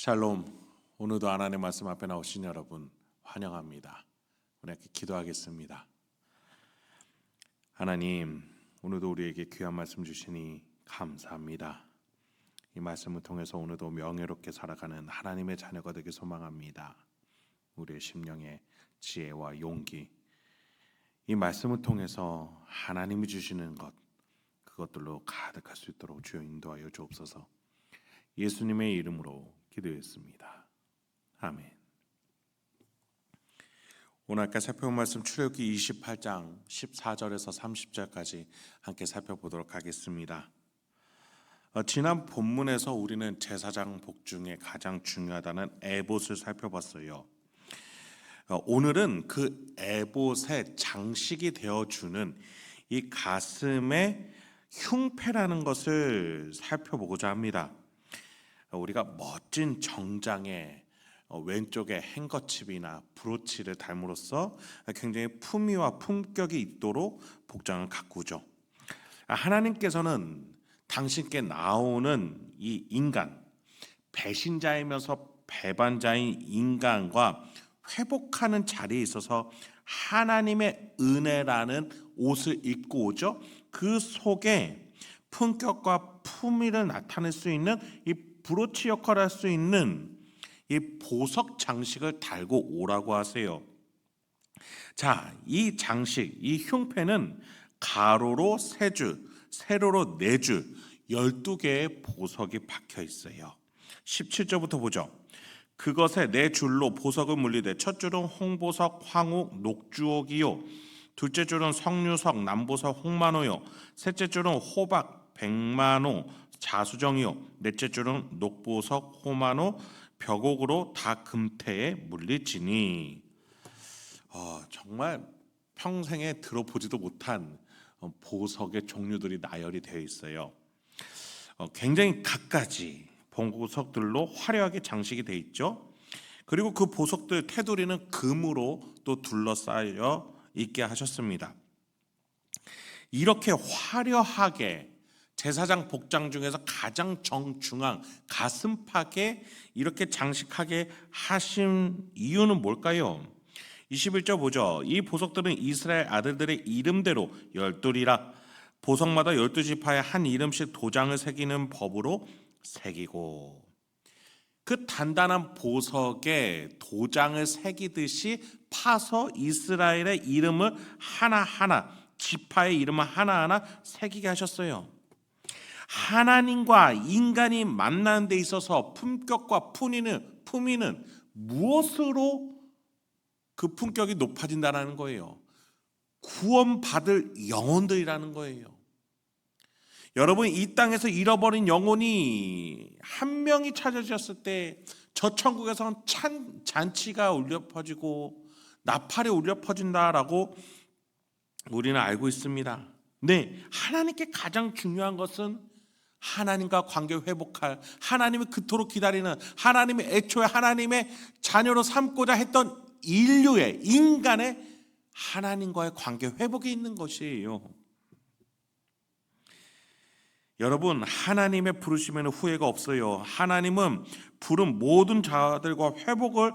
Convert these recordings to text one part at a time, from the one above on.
샬롬. 오늘도 하나님의 말씀 앞에 나오신 여러분 환영합니다. 우리 함께 기도하겠습니다. 하나님, 오늘도 우리에게 귀한 말씀 주시니 감사합니다. 이 말씀을 통해서 오늘도 명예롭게 살아가는 하나님의 자녀가 되길 소망합니다. 우리의 심령의 지혜와 용기, 이 말씀을 통해서 하나님이 주시는 것, 그것들로 가득할 수 있도록 주여 인도하여 주옵소서. 예수님의 이름으로 기도했습니다. 아멘. 오늘 아까 살펴본 말씀 출애굽기 28장 14절에서 30절까지 함께 살펴보도록 하겠습니다. 지난 본문에서 우리는 제사장 복 중에 가장 중요하다는 에봇을 살펴봤어요. 오늘은 그 에봇의 장식이 되어주는 이 가슴의 흉패라는 것을 살펴보고자 합니다. 우리가 멋진 정장에 왼쪽에 행거칩이나 브로치를 달므로써 굉장히 품위와 품격이 있도록 복장을 가꾸죠. 하나님께서는 당신께 나오는 이 인간, 배신자이면서 배반자인 인간과 회복하는 자리에 있어서 하나님의 은혜라는 옷을 입고 오죠. 그 속에 품격과 품위를 나타낼 수 있는 이 브로치 역할을 할 수 있는 이 보석 장식을 달고 오라고 하세요. 자, 이 장식, 이 흉패는 가로로 3줄, 세로로 4줄, 12개의 보석이 박혀 있어요. 17절부터 보죠. 그것에 4줄로 보석을 물리되 첫 줄은 홍보석, 황욱, 녹주옥이요, 둘째 줄은 석류석, 남보석, 홍만호요, 셋째 줄은 호박, 백만호, 자수정이요, 넷째 줄은 녹보석, 호만호, 벽옥으로 다 금태에 물리지니. 정말 평생에 들어보지도 못한 보석의 종류들이 나열이 되어 있어요. 굉장히 갖가지 보석들로 화려하게 장식이 되어 있죠. 그리고 그 보석들 테두리는 금으로 또 둘러싸여 있게 하셨습니다. 이렇게 화려하게 제사장 복장 중에서 가장 정중앙 가슴팍에 이렇게 장식하게 하신 이유는 뭘까요? 21절 보죠. 이 보석들은 이스라엘 아들들의 이름대로 12이라 보석마다 12지파에 한 이름씩 도장을 새기는 법으로 새기고, 그 단단한 보석에 도장을 새기듯이 파서 이스라엘의 이름을 하나하나, 지파의 이름을 하나하나 새기게 하셨어요. 하나님과 인간이 만나는 데 있어서 품격과 품위는 무엇으로 그 품격이 높아진다는 거예요? 구원받을 영혼들이라는 거예요. 여러분, 이 땅에서 잃어버린 영혼이 한 명이 찾아졌을 때 저 천국에서는 잔치가 울려 퍼지고 나팔이 울려 퍼진다라고 우리는 알고 있습니다. 네, 하나님께 가장 중요한 것은 하나님과 관계 회복할, 하나님이 그토록 기다리는, 하나님이 애초에 하나님의 자녀로 삼고자 했던 인류의, 인간의 하나님과의 관계 회복이 있는 것이에요. 여러분, 하나님의 부르심에는 후회가 없어요. 하나님은 부른 모든 자들과 회복을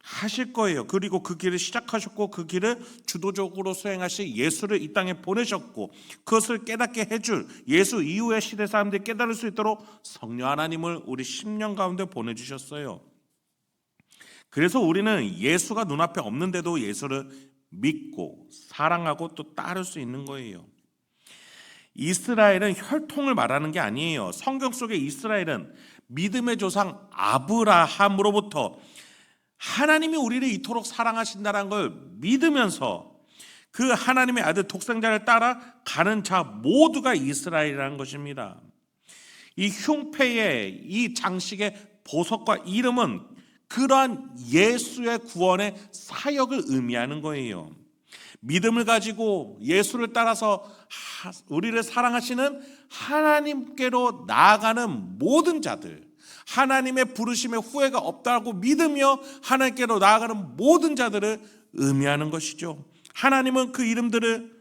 하실 거예요. 그리고 그 길을 시작하셨고 그 길을 주도적으로 수행하실 예수를 이 땅에 보내셨고, 그것을 깨닫게 해줄 예수 이후의 시대 사람들이 깨달을 수 있도록 성령 하나님을 우리 심령 가운데 보내주셨어요. 그래서 우리는 예수가 눈앞에 없는데도 예수를 믿고 사랑하고 또 따를 수 있는 거예요. 이스라엘은 혈통을 말하는 게 아니에요. 성경 속의 이스라엘은 믿음의 조상 아브라함으로부터 하나님이 우리를 이토록 사랑하신다는 걸 믿으면서 그 하나님의 아들 독생자를 따라 가는 자 모두가 이스라엘이라는 것입니다. 이 흉패의 이 장식의 보석과 이름은 그러한 예수의 구원의 사역을 의미하는 거예요. 믿음을 가지고 예수를 따라서 우리를 사랑하시는 하나님께로 나아가는 모든 자들, 하나님의 부르심에 후회가 없다고 믿으며 하나님께로 나아가는 모든 자들을 의미하는 것이죠. 하나님은 그 이름들을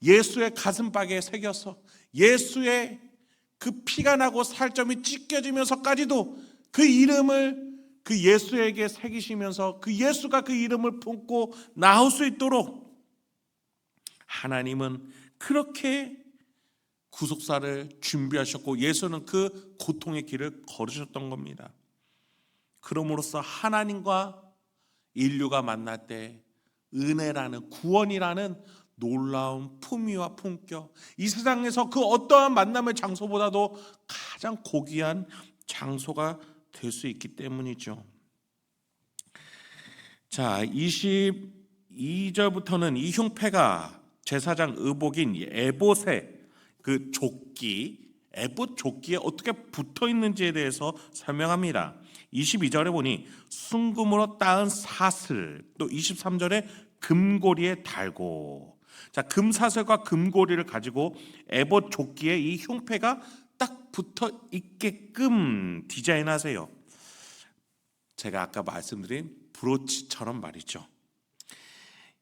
예수의 가슴팍에 새겨서 예수의 그 피가 나고 살점이 찢겨지면서까지도 그 이름을 그 예수에게 새기시면서 그 예수가 그 이름을 품고 나올 수 있도록 하나님은 그렇게 구속사를 준비하셨고 예수는 그 고통의 길을 걸으셨던 겁니다. 그럼으로써 하나님과 인류가 만날 때 은혜라는, 구원이라는 놀라운 품위와 품격, 이 세상에서 그 어떠한 만남의 장소보다도 가장 고귀한 장소가 될 수 있기 때문이죠. 자, 22절부터는 이 흉패가 제사장 의복인 에봇의 그 조끼, 에봇 조끼에 어떻게 붙어 있는지에 대해서 설명합니다. 22절에 보니 순금으로 따은 사슬, 또 23절에 금고리에 달고, 자, 금사슬과 금고리를 가지고 에봇 조끼에 이 흉패가 딱 붙어 있게끔 디자인하세요. 제가 아까 말씀드린 브로치처럼 말이죠.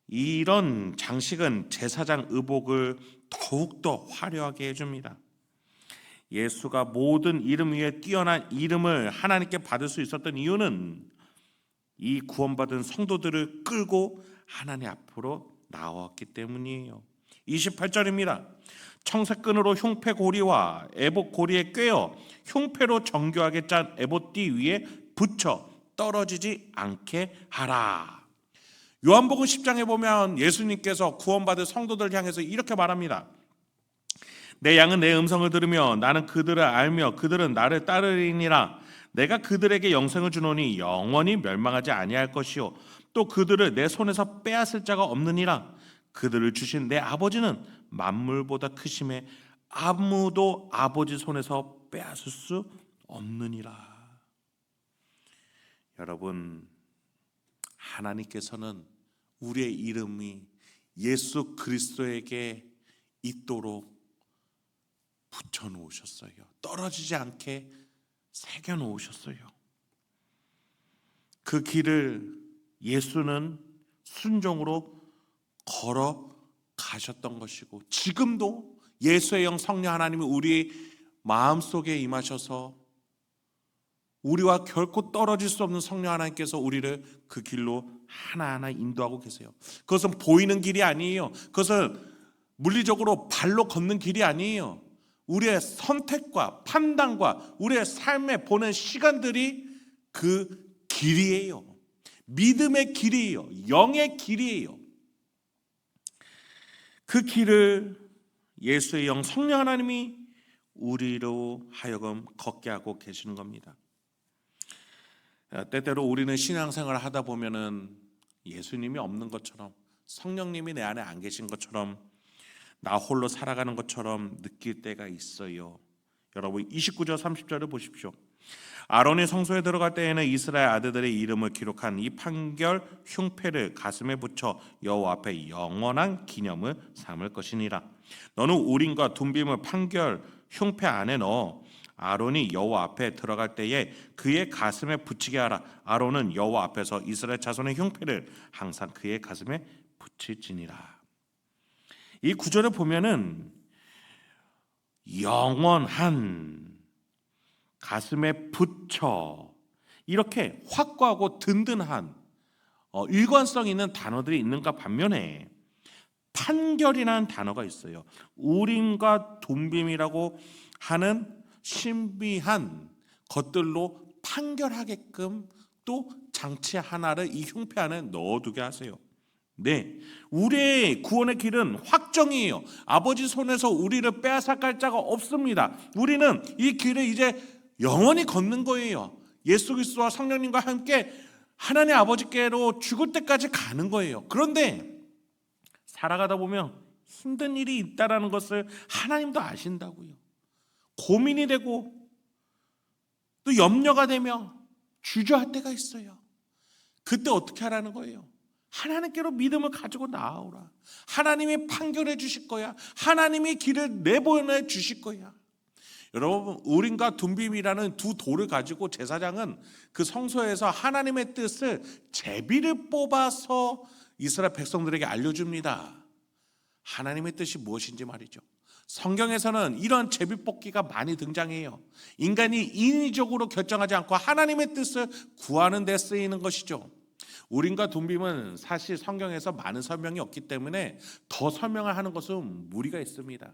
이런 장식은 제사장 의복을 더욱더 화려하게 해줍니다. 예수가 모든 이름 위에 뛰어난 이름을 하나님께 받을 수 있었던 이유는 이 구원받은 성도들을 끌고 하나님 앞으로 나왔기 때문이에요. 28절입니다. 청색끈으로 흉패 고리와 에봇 고리에 꿰어 흉패로 정교하게 짠 에봇띠 위에 붙여 떨어지지 않게 하라. 요한복음 10장에 보면 예수님께서 구원받은 성도들 향해서 이렇게 말합니다. 내 양은 내 음성을 들으며 나는 그들을 알며 그들은 나를 따르리니라. 내가 그들에게 영생을 주노니 영원히 멸망하지 아니할 것이요 또 그들을 내 손에서 빼앗을 자가 없느니라. 그들을 주신 내 아버지는 만물보다 크심에 아무도 아버지 손에서 빼앗을 수 없느니라. 여러분, 하나님께서는 우리의 이름이 예수 그리스도에게 있도록 붙여놓으셨어요. 떨어지지 않게 새겨놓으셨어요. 그 길을 예수는 순종으로 걸어가셨던 것이고 지금도 예수의 영 성령 하나님이 우리 마음속에 임하셔서 우리와 결코 떨어질 수 없는 성령 하나님께서 우리를 그 길로 하나하나 인도하고 계세요. 그것은 보이는 길이 아니에요. 그것은 물리적으로 발로 걷는 길이 아니에요. 우리의 선택과 판단과 우리의 삶에 보낸 시간들이 그 길이에요. 믿음의 길이에요. 영의 길이에요. 그 길을 예수의 영 성령 하나님이 우리로 하여금 걷게 하고 계시는 겁니다. 때때로 우리는 신앙생활을 하다 보면은 예수님이 없는 것처럼, 성령님이 내 안에 안 계신 것처럼, 나 홀로 살아가는 것처럼 느낄 때가 있어요. 여러분 29절 30절을 보십시오. 아론이 성소에 들어갈 때에는 이스라엘 아들들의 이름을 기록한 이 판결 흉패를 가슴에 붙여 여호와 앞에 영원한 기념을 삼을 것이니라. 너는 우림과 둠빔을 판결 흉패 안에 넣어 아론이 여호와 앞에 들어갈 때에 그의 가슴에 붙이게 하라. 아론은 여호와 앞에서 이스라엘 자손의 흉패를 항상 그의 가슴에 붙일지니라. 이 구절을 보면은 영원한, 가슴에 붙여, 이렇게 확고하고 든든한 일관성 있는 단어들이 있는가 반면에 판결이라는 단어가 있어요. 우림과 둠빔이라고 하는 신비한 것들로 판결하게끔 또 장치 하나를 이 흉패 안에 넣어두게 하세요. 네, 우리의 구원의 길은 확정이에요. 아버지 손에서 우리를 빼앗아갈 자가 없습니다. 우리는 이 길을 이제 영원히 걷는 거예요. 예수 그리스도와 성령님과 함께 하나님 아버지께로 죽을 때까지 가는 거예요. 그런데 살아가다 보면 힘든 일이 있다라는 것을 하나님도 아신다고요. 고민이 되고 또 염려가 되며 주저할 때가 있어요. 그때 어떻게 하라는 거예요? 하나님께로 믿음을 가지고 나아오라. 하나님이 판결해 주실 거야. 하나님이 길을 내보내 주실 거야. 여러분, 우림과 둠빔이라는 두 돌을 가지고 제사장은 그 성소에서 하나님의 뜻을 제비를 뽑아서 이스라엘 백성들에게 알려줍니다. 하나님의 뜻이 무엇인지 말이죠. 성경에서는 이런 제비뽑기가 많이 등장해요. 인간이 인위적으로 결정하지 않고 하나님의 뜻을 구하는 데 쓰이는 것이죠. 우림과 둠빔은 사실 성경에서 많은 설명이 없기 때문에 더 설명을 하는 것은 무리가 있습니다.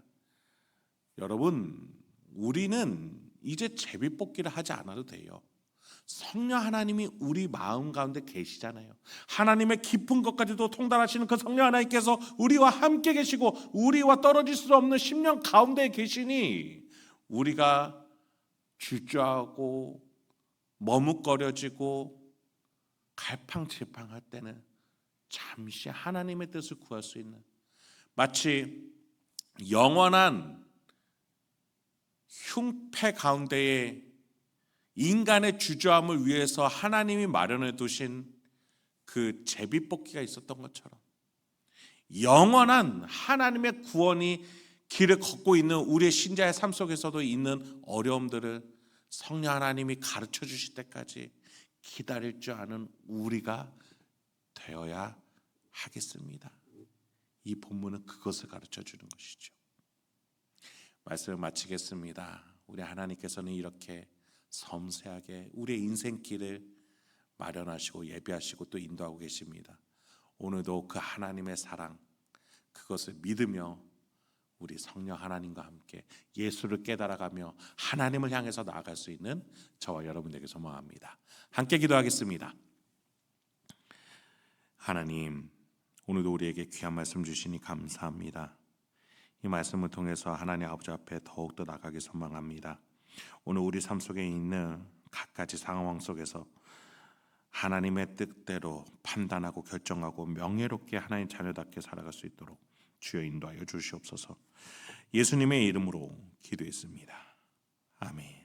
여러분, 우리는 이제 제비뽑기를 하지 않아도 돼요. 성령 하나님이 우리 마음 가운데 계시잖아요. 하나님의 깊은 것까지도 통달하시는 그 성령 하나님께서 우리와 함께 계시고 우리와 떨어질 수 없는 심령 가운데 계시니 우리가 주저하고 머뭇거려지고 갈팡질팡할 때는 잠시 하나님의 뜻을 구할 수 있는, 마치 영원한 흉패 가운데에 인간의 주저함을 위해서 하나님이 마련해 두신 그 제비뽑기가 있었던 것처럼 영원한 하나님의 구원이 길을 걷고 있는 우리의 신자의 삶 속에서도 있는 어려움들을 성령 하나님이 가르쳐 주실 때까지 기다릴 줄 아는 우리가 되어야 하겠습니다. 이 본문은 그것을 가르쳐 주는 것이죠. 말씀을 마치겠습니다. 우리 하나님께서는 이렇게 섬세하게 우리의 인생길을 마련하시고 예비하시고 또 인도하고 계십니다. 오늘도 그 하나님의 사랑, 그것을 믿으며 우리 성령 하나님과 함께 예수를 깨달아가며 하나님을 향해서 나아갈 수 있는 저와 여러분에게 소망합니다. 함께 기도하겠습니다. 하나님, 오늘도 우리에게 귀한 말씀 주시니 감사합니다. 이 말씀을 통해서 하나님 아버지 앞에 더욱더 나가기 소망합니다. 오늘 우리 삶 속에 있는 각가지 상황 속에서 하나님의 뜻대로 판단하고 결정하고 명예롭게 하나님 자녀답게 살아갈 수 있도록 주여 인도하여 주시옵소서. 예수님의 이름으로 기도했습니다. 아멘.